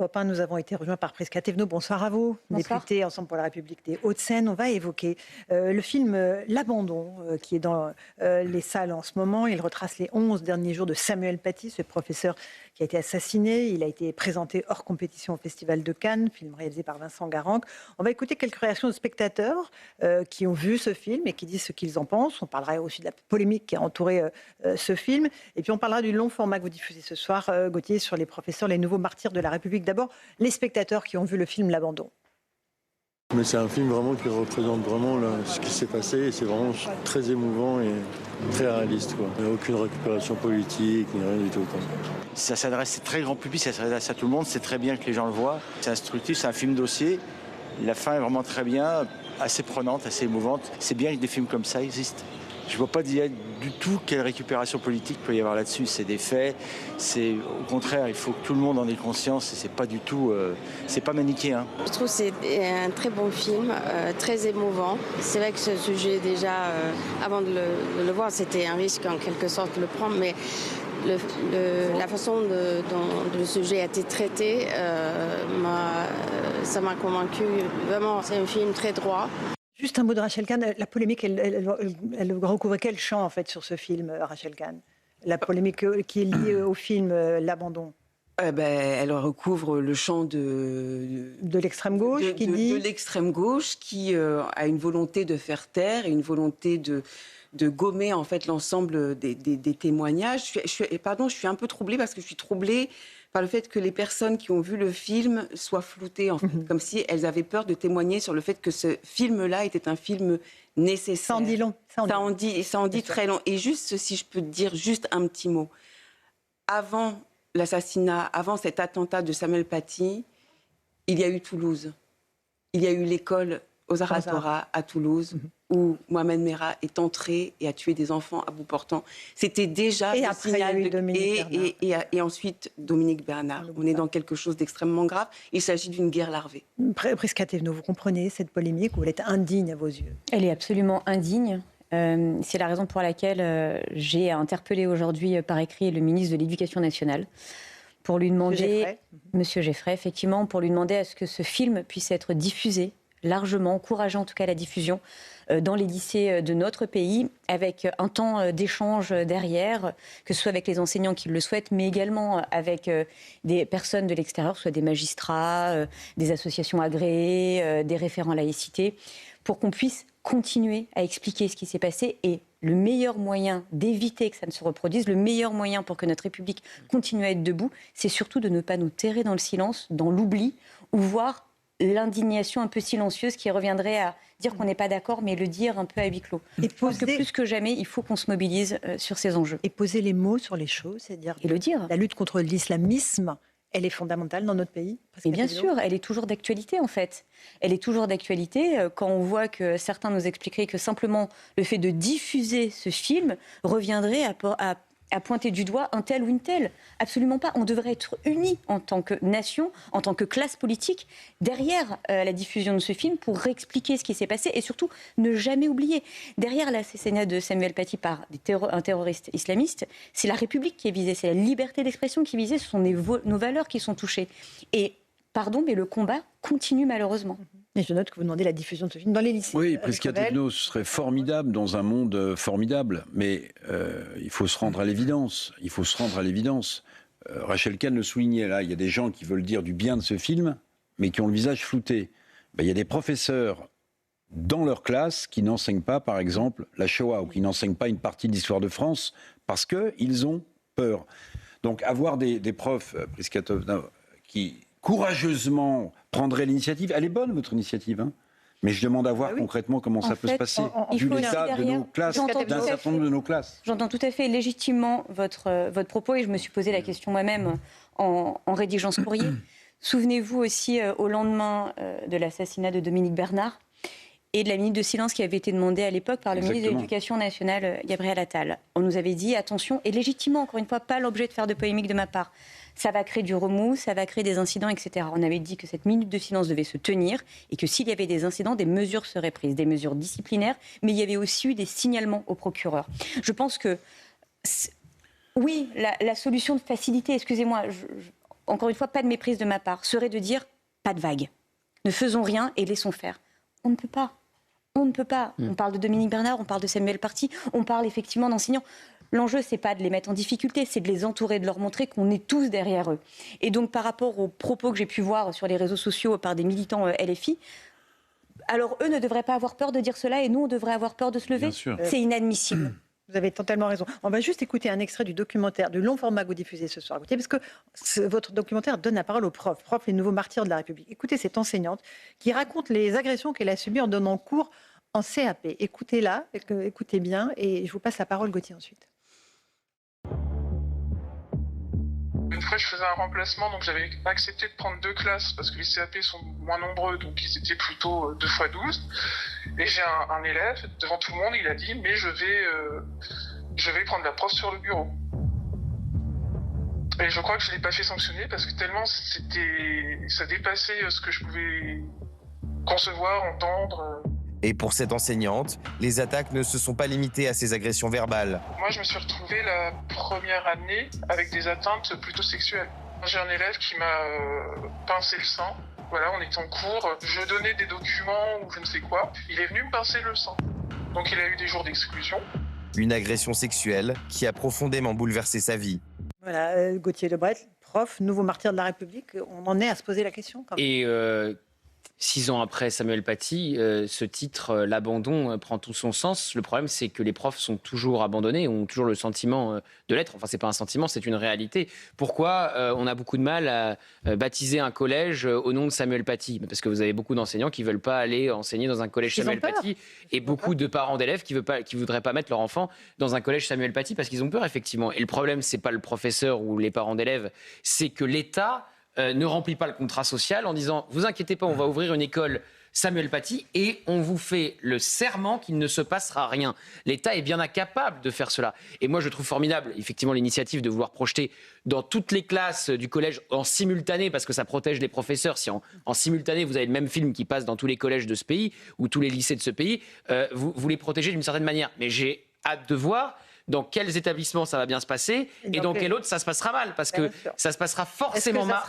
Europe 1, nous avons été rejoints par Prisca Thévenot. Bonsoir à vous, Bonsoir. députée Ensemble pour la République des Hauts-de-Seine. On va évoquer le film L'Abandon, qui est dans les salles en ce moment. Il retrace les 11 derniers jours de Samuel Paty, ce professeur qui a été assassiné. Il a été présenté hors compétition au Festival de Cannes, film réalisé par Vincent Garanque. On va écouter quelques réactions de spectateurs qui ont vu ce film et qui disent ce qu'ils en pensent. On parlera aussi de la polémique qui a entouré ce film. Et puis on parlera du long format que vous diffusez ce soir, Gauthier, sur les professeurs, les nouveaux martyrs de la République. D'abord, les spectateurs qui ont vu le film L'Abandon. Mais c'est un film vraiment qui représente vraiment ce qui s'est passé et c'est vraiment très émouvant et très réaliste, quoi. Il n'y a aucune récupération politique ni rien du tout, quoi. Ça s'adresse à très grand public, ça s'adresse à tout le monde, c'est très bien que les gens le voient. C'est instructif, c'est un film dossier. La fin est vraiment très bien, assez prenante, assez émouvante. C'est bien que des films comme ça existent. Je ne vois pas du tout quelle récupération politique peut y avoir là-dessus. C'est des faits. Au contraire, il faut que tout le monde en ait conscience. Et c'est pas du tout, c'est pas manichéen. Je trouve que c'est un très bon film, très émouvant. C'est vrai que ce sujet, déjà, avant de le voir, c'était un risque en quelque sorte de le prendre, mais la façon dont le sujet a été traité, ça m'a convaincu. Vraiment, c'est un film très droit. Juste un mot de Rachel Kahn. La polémique, elle recouvre quel champ, en fait, sur ce film, Rachel Kahn? La polémique qui est liée au film L'Abandon. Elle recouvre le champ de l'extrême gauche, de l'extrême gauche qui a une volonté de faire taire et une volonté de gommer en fait l'ensemble des témoignages. Je suis un peu troublée parce que je suis troublée par le fait que les personnes qui ont vu le film soient floutées, en fait, comme si elles avaient peur de témoigner sur le fait que ce film-là était un film nécessaire. Ça en dit long. Ça en dit très long. Et juste, si je peux te dire juste un petit mot. Avant l'assassinat, avant cet attentat de Samuel Paty, il y a eu Toulouse. Il y a eu l'école aux Arts à Toulouse, où Mohamed Merah est entré et a tué des enfants à bout portant. C'était déjà et le après, signal il y a eu Dominique Bernard. Et ensuite Dominique Bernard. On est dans quelque chose d'extrêmement grave. Il s'agit d'une guerre larvée. Prisca Thévenot, vous comprenez cette polémique ou elle est indigne à vos yeux? Elle est absolument indigne. C'est la raison pour laquelle j'ai interpellé aujourd'hui par écrit le ministre de l'Éducation nationale pour lui demander, Monsieur Geffray, effectivement, pour lui demander à ce que ce film puisse être diffusé largement, encourager en tout cas la diffusion dans les lycées de notre pays, avec un temps d'échange derrière, que ce soit avec les enseignants qui le souhaitent, mais également avec des personnes de l'extérieur, soit des magistrats, des associations agréées, des référents laïcité, pour qu'on puisse continuer à expliquer ce qui s'est passé. Et le meilleur moyen d'éviter que ça ne se reproduise, le meilleur moyen pour que notre République continue à être debout, c'est surtout de ne pas nous terrer dans le silence, dans l'oubli, ou voir l'indignation un peu silencieuse qui reviendrait à dire qu'on n'est pas d'accord, mais le dire un peu à huis clos. Et je pense que plus que jamais, il faut qu'on se mobilise sur ces enjeux. Et poser les mots sur les choses, c'est-à-dire et le dire. La lutte contre l'islamisme, elle est fondamentale dans notre pays. Et bien sûr, elle est toujours d'actualité en fait. Elle est toujours d'actualité quand on voit que certains nous expliqueraient que simplement le fait de diffuser ce film reviendrait à pointer du doigt un tel ou une telle. Absolument pas. On devrait être unis en tant que nation, en tant que classe politique, derrière la diffusion de ce film pour réexpliquer ce qui s'est passé et surtout ne jamais oublier. Derrière l'assassinat de Samuel Paty par un terroriste islamiste, c'est la République qui est visée, c'est la liberté d'expression qui est visée, ce sont nos valeurs qui sont touchées. Et, pardon, mais le combat continue malheureusement. Et je note que vous demandez la diffusion de ce film dans les lycées. Oui, Prisca Thévenot, ce serait formidable dans un monde formidable, mais il faut se rendre à l'évidence. Il faut se rendre à l'évidence. Rachel Kahn le soulignait là, il y a des gens qui veulent dire du bien de ce film, mais qui ont le visage flouté. Il y a des professeurs dans leur classe qui n'enseignent pas, par exemple, la Shoah, ou qui n'enseignent pas une partie de l'histoire de France, parce qu'ils ont peur. Donc avoir des profs, Prisca Thévenot, qui courageusement prendrait l'initiative. Elle est bonne, votre initiative, hein, mais je demande à voir concrètement comment ça peut se passer. Vu l'état de nos classes, d'un certain nombre de nos classes. J'entends tout à fait légitimement votre propos et je me suis posé la question moi-même en rédigeant ce courrier. Souvenez-vous aussi au lendemain de l'assassinat de Dominique Bernard et de la minute de silence qui avait été demandée à l'époque par le ministre de l'Éducation nationale, Gabriel Attal. On nous avait dit, attention, et légitimement, encore une fois, pas l'objet de faire de polémique de ma part, ça va créer du remous, ça va créer des incidents, etc. On avait dit que cette minute de silence devait se tenir et que s'il y avait des incidents, des mesures seraient prises, des mesures disciplinaires, mais il y avait aussi eu des signalements au procureur. Je pense que, oui, la solution de facilité, excusez-moi, encore une fois, pas de méprise de ma part, serait de dire pas de vague. Ne faisons rien et laissons faire. On ne peut pas. On ne peut pas. On parle de Dominique Bernard, on parle de Samuel Paty, on parle effectivement d'enseignants. L'enjeu, c'est pas de les mettre en difficulté, c'est de les entourer, de leur montrer qu'on est tous derrière eux. Et donc, par rapport aux propos que j'ai pu voir sur les réseaux sociaux par des militants LFI, alors eux ne devraient pas avoir peur de dire cela et nous, on devrait avoir peur de se lever. C'est inadmissible. Vous avez totalement raison. On va juste écouter un extrait du documentaire, du long format que vous diffusez ce soir, parce que votre documentaire donne la parole aux profs, les nouveaux martyrs de la République. Écoutez cette enseignante qui raconte les agressions qu'elle a subies en donnant cours en CAP. Écoutez-la, écoutez bien, et je vous passe la parole, Gauthier, ensuite. Une fois, je faisais un remplacement, donc j'avais accepté de prendre 2 classes parce que les CAP sont moins nombreux, donc ils étaient plutôt 2 x 12. Et j'ai un élève, devant tout le monde, il a dit « mais je vais prendre la prof sur le bureau ». Et je crois que je ne l'ai pas fait sanctionner parce que tellement ça dépassait ce que je pouvais concevoir, entendre. Et pour cette enseignante, les attaques ne se sont pas limitées à ces agressions verbales. Moi, je me suis retrouvée la première année avec des atteintes plutôt sexuelles. J'ai un élève qui m'a pincé le sein. Voilà, on était en cours, je donnais des documents ou je ne sais quoi. Il est venu me pincer le sein. Donc il a eu des jours d'exclusion. Une agression sexuelle qui a profondément bouleversé sa vie. Voilà, Gauthier Lebret, prof, nouveau martyr de la République. On en est à se poser la question quand même. Et 6 ans après Samuel Paty, ce titre, l'abandon, prend tout son sens. Le problème, c'est que les profs sont toujours abandonnés, ont toujours le sentiment de l'être. Enfin, c'est pas un sentiment, c'est une réalité. Pourquoi on a beaucoup de mal à baptiser un collège au nom de Samuel Paty? Parce que vous avez beaucoup d'enseignants qui veulent pas aller enseigner dans un collège Samuel Paty, et beaucoup de parents d'élèves qui voudraient pas mettre leur enfant dans un collège Samuel Paty parce qu'ils ont peur, effectivement. Et le problème, c'est pas le professeur ou les parents d'élèves, c'est que l'État ne remplit pas le contrat social en disant « Vous inquiétez pas, on va ouvrir une école Samuel Paty et on vous fait le serment qu'il ne se passera rien ». L'État est bien incapable de faire cela. Et moi, je trouve formidable, effectivement, l'initiative de vouloir projeter dans toutes les classes du collège en simultané, parce que ça protège les professeurs. Si en simultané, vous avez le même film qui passe dans tous les collèges de ce pays ou tous les lycées de ce pays, vous les protégez d'une certaine manière. Mais j'ai hâte de voir dans quels établissements ça va bien se passer et dans quel autre ça se passera mal, parce que ça se passera forcément mal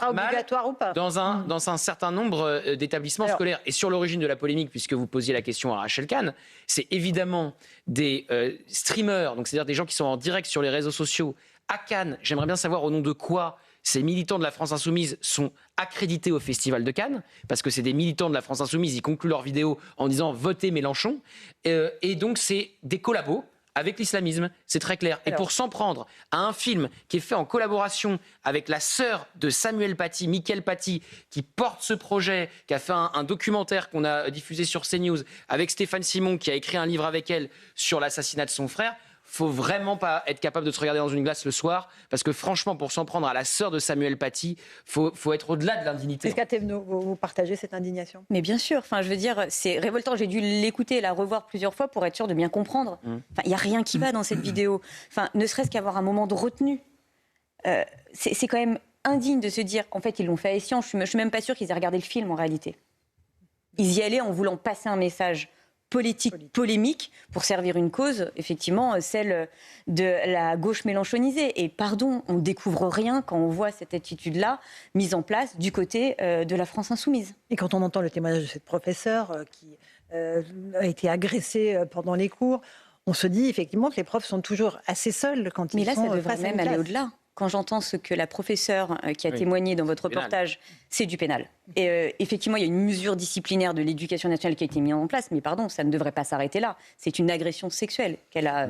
ou pas dans un certain nombre d'établissements scolaires. Et sur l'origine de la polémique, puisque vous posiez la question à Rachel Kahn, c'est évidemment des streamers, donc c'est-à-dire des gens qui sont en direct sur les réseaux sociaux à Cannes. J'aimerais bien savoir au nom de quoi ces militants de la France Insoumise sont accrédités au Festival de Cannes, parce que c'est des militants de la France Insoumise, ils concluent leur vidéo en disant « Votez Mélenchon ». Et donc c'est des collabos avec l'islamisme, c'est très clair. Et pour s'en prendre à un film qui est fait en collaboration avec la sœur de Samuel Paty, Mickaëlle Paty, qui porte ce projet, qui a fait un documentaire qu'on a diffusé sur CNews, avec Stéphane Simon, qui a écrit un livre avec elle sur l'assassinat de son frère, faut vraiment pas être capable de se regarder dans une glace le soir, parce que franchement, pour s'en prendre à la sœur de Samuel Paty, faut être au-delà de l'indignité. Est-ce qu'à Thévenot, vous partagez cette indignation? Mais bien sûr, enfin, je veux dire, c'est révoltant. J'ai dû l'écouter et la revoir plusieurs fois pour être sûr de bien comprendre. Enfin, il n'y a rien qui va dans cette vidéo. Enfin, ne serait-ce qu'avoir un moment de retenue. C'est quand même indigne de se dire qu'en fait, ils l'ont fait à Essian. Je ne suis même pas sûre qu'ils aient regardé le film, en réalité. Ils y allaient en voulant passer un message politique, polémique, pour servir une cause, effectivement, celle de la gauche mélenchonisée. Et pardon, on ne découvre rien quand on voit cette attitude-là mise en place du côté de la France Insoumise. Et quand on entend le témoignage de cette professeure qui a été agressée pendant les cours, on se dit effectivement que les profs sont toujours assez seuls quand ils sont face à une classe. Mais là, ça devrait même aller au-delà. Quand j'entends ce que la professeure qui a témoigné dans votre reportage, c'est du pénal. Et effectivement, il y a une mesure disciplinaire de l'éducation nationale qui a été mise en place, mais pardon, ça ne devrait pas s'arrêter là. C'est une agression sexuelle qu'elle a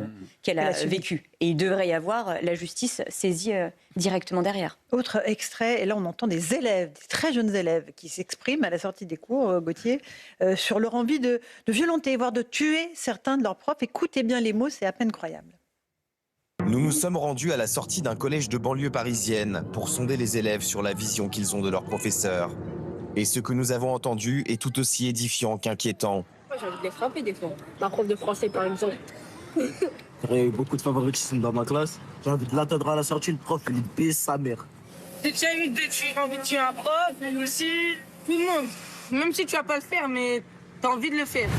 vécue. Et il devrait y avoir la justice saisie directement derrière. Autre extrait, et là on entend des élèves, des très jeunes élèves, qui s'expriment à la sortie des cours, Gauthier, sur leur envie de violenter, voire de tuer certains de leurs profs. Écoutez bien les mots, c'est à peine croyable. Nous nous sommes rendus à la sortie d'un collège de banlieue parisienne pour sonder les élèves sur la vision qu'ils ont de leurs professeurs. Et ce que nous avons entendu est tout aussi édifiant qu'inquiétant. Moi, j'ai envie de les frapper des fois. Ma prof de français, par exemple. Il y a eu beaucoup de favoritisme dans ma classe. J'ai envie de l'attendre à la sortie, le prof, il baisse sa mère. J'ai déjà envie de tuer un prof, mais aussi tout le monde. Même si tu vas pas le faire, mais t'as envie de le faire.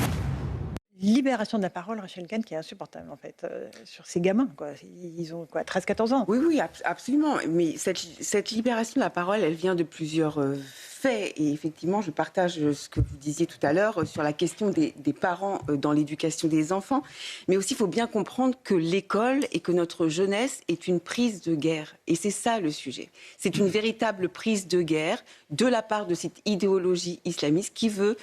libération de la parole, Rachel Kahn, qui est insupportable, en fait, sur ces gamins, quoi. Ils ont, quoi, 13-14 ans. Oui, absolument. Mais cette libération de la parole, elle vient de plusieurs faits. Et effectivement, je partage ce que vous disiez tout à l'heure sur la question des parents dans l'éducation des enfants. Mais aussi, il faut bien comprendre que l'école et que notre jeunesse est une prise de guerre. Et c'est ça le sujet. C'est une véritable prise de guerre de la part de cette idéologie islamiste qui veut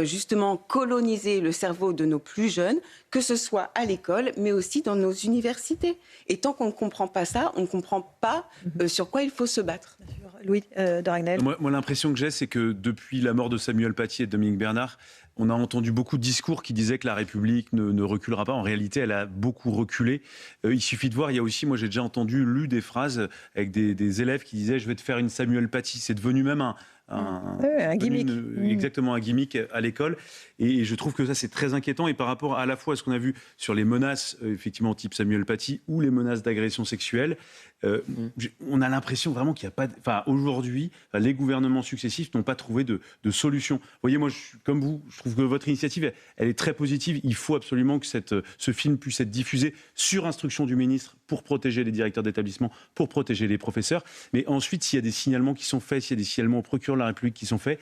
justement coloniser le cerveau de nos plus jeunes, que ce soit à l'école, mais aussi dans nos universités. Et tant qu'on ne comprend pas ça, on ne comprend pas sur quoi il faut se battre. Louis de Ragnel. Moi, l'impression que j'ai, c'est que depuis la mort de Samuel Paty et de Dominique Bernard, on a entendu beaucoup de discours qui disaient que la République ne reculera pas. En réalité, elle a beaucoup reculé. Il suffit de voir, il y a aussi, moi j'ai déjà lu des phrases avec des élèves qui disaient « je vais te faire une Samuel Paty ». C'est devenu même un gimmick. Exactement, un gimmick à l'école. Et je trouve que ça, c'est très inquiétant. Et par rapport à la fois à ce qu'on a vu sur les menaces, effectivement, type Samuel Paty, ou les menaces d'agression sexuelle, on a l'impression vraiment qu'il n'y a pas... Enfin, aujourd'hui, les gouvernements successifs n'ont pas trouvé de solution. Vous voyez, moi, comme vous, je trouve que votre initiative, elle est très positive. Il faut absolument que ce film puisse être diffusé sur instruction du ministre pour protéger les directeurs d'établissement, pour protéger les professeurs. Mais ensuite, s'il y a des signalements qui sont faits, s'il y a des signalements au procureur de la République qui sont faits,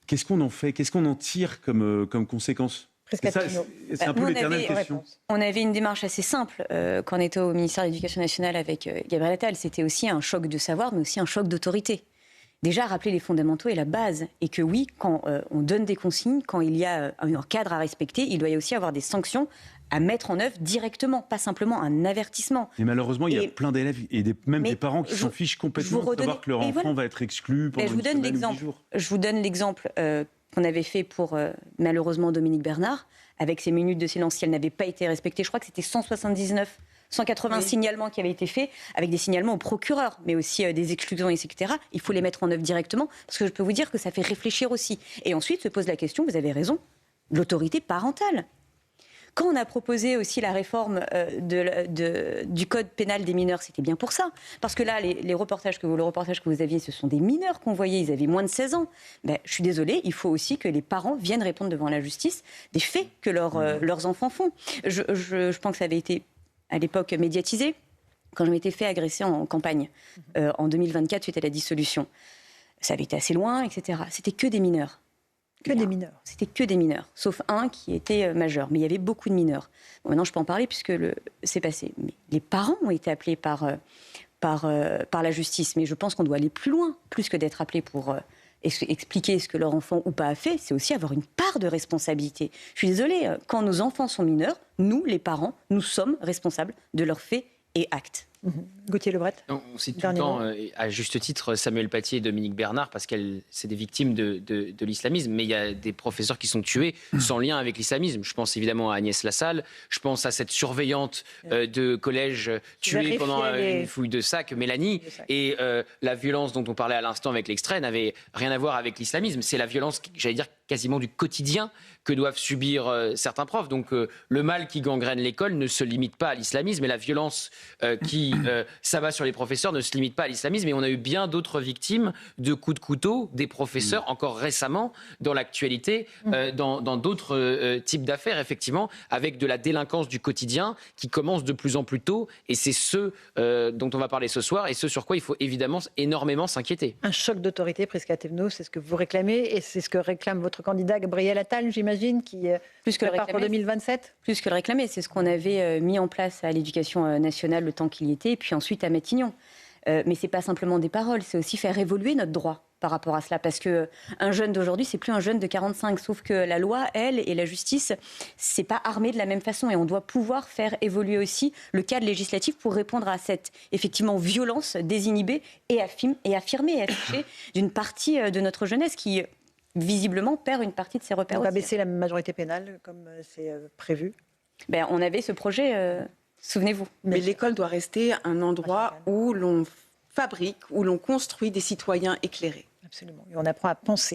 qu'est-ce qu'on en fait ? Qu'est-ce qu'on en tire comme conséquence ? C'est un peu l'éternelle question. On avait une démarche assez simple quand on était au ministère de l'Éducation nationale avec Gabriel Attal. C'était aussi un choc de savoir, mais aussi un choc d'autorité. Déjà, rappeler les fondamentaux et la base. Et que oui, quand on donne des consignes, quand il y a un cadre à respecter, il doit y aussi avoir des sanctions à mettre en œuvre directement, pas simplement un avertissement. Et malheureusement, il y a plein d'élèves et même des parents qui s'en fichent complètement de savoir que leur enfant va être exclu pendant une semaine ou 10 jours. Je vous donne l'exemple qu'on avait fait pour, malheureusement, Dominique Bernard, avec ses minutes de silence, si elles n'avaient pas été respectées. Je crois que c'était 180 signalements qui avaient été faits, avec des signalements au procureur, mais aussi des exclusions, etc. Il faut les mettre en œuvre directement, parce que je peux vous dire que ça fait réfléchir aussi. Et ensuite se pose la question, vous avez raison, de l'autorité parentale. Quand on a proposé aussi la réforme du code pénal des mineurs, c'était bien pour ça. Parce que là, le reportage que vous aviez, ce sont des mineurs qu'on voyait, ils avaient moins de 16 ans. Ben, je suis désolée, il faut aussi que les parents viennent répondre devant la justice des faits que leurs enfants font. Je pense que ça avait été, à l'époque, médiatisé, quand je m'étais fait agresser en campagne, en 2024, suite à la dissolution. Ça avait été assez loin, etc. C'était que des mineurs. C'était que des mineurs, sauf un qui était majeur. Mais il y avait beaucoup de mineurs. Bon, maintenant, je peux en parler puisque c'est passé. Mais les parents ont été appelés par la justice. Mais je pense qu'on doit aller plus loin, plus que d'être appelés pour expliquer ce que leur enfant ou pas a fait. C'est aussi avoir une part de responsabilité. Je suis désolée, quand nos enfants sont mineurs, nous, les parents, nous sommes responsables de leurs faits et actes. Gauthier Lebret. On cite tout le temps, à juste titre, Samuel Paty et Dominique Bernard, parce que c'est des victimes de l'islamisme. Mais il y a des professeurs qui sont tués sans lien avec l'islamisme. Je pense évidemment à Agnès Lassalle. Je pense à cette surveillante de collège tuée pendant une fouille de sac, Mélanie. Et la violence dont on parlait à l'instant avec l'extrait n'avait rien à voir avec l'islamisme. C'est la violence, j'allais dire, quasiment du quotidien que doivent subir certains profs. Donc le mal qui gangrène l'école ne se limite pas à l'islamisme, et la violence qui s'abat sur les professeurs ne se limite pas à l'islamisme. Et on a eu bien d'autres victimes de coups de couteau des professeurs encore récemment dans l'actualité, dans d'autres types d'affaires, effectivement, avec de la délinquance du quotidien qui commence de plus en plus tôt. Et c'est ce dont on va parler ce soir, et ce sur quoi il faut évidemment énormément s'inquiéter. Un choc d'autorité, Prisca Thévenot, c'est ce que vous réclamez, et c'est ce que réclame votre candidat Gabriel Attal, j'imagine, qui prépare pour 2027. Plus que le réclamer, c'est ce qu'on avait mis en place à l'Éducation nationale le temps qu'il y était, et puis ensuite à Matignon. Mais c'est pas simplement des paroles, c'est aussi faire évoluer notre droit par rapport à cela, parce que un jeune d'aujourd'hui, c'est plus un jeune de 45, sauf que la loi, elle, et la justice, c'est pas armé de la même façon, et on doit pouvoir faire évoluer aussi le cadre législatif pour répondre à cette, effectivement, violence désinhibée et affirmée et affichée d'une partie de notre jeunesse qui visiblement perd une partie de ses repères. On va baisser la majorité pénale comme c'est prévu. On avait ce projet, souvenez-vous. Mais l'école doit rester un endroit où l'on fabrique, où l'on construit des citoyens éclairés. Absolument. Et on apprend à penser.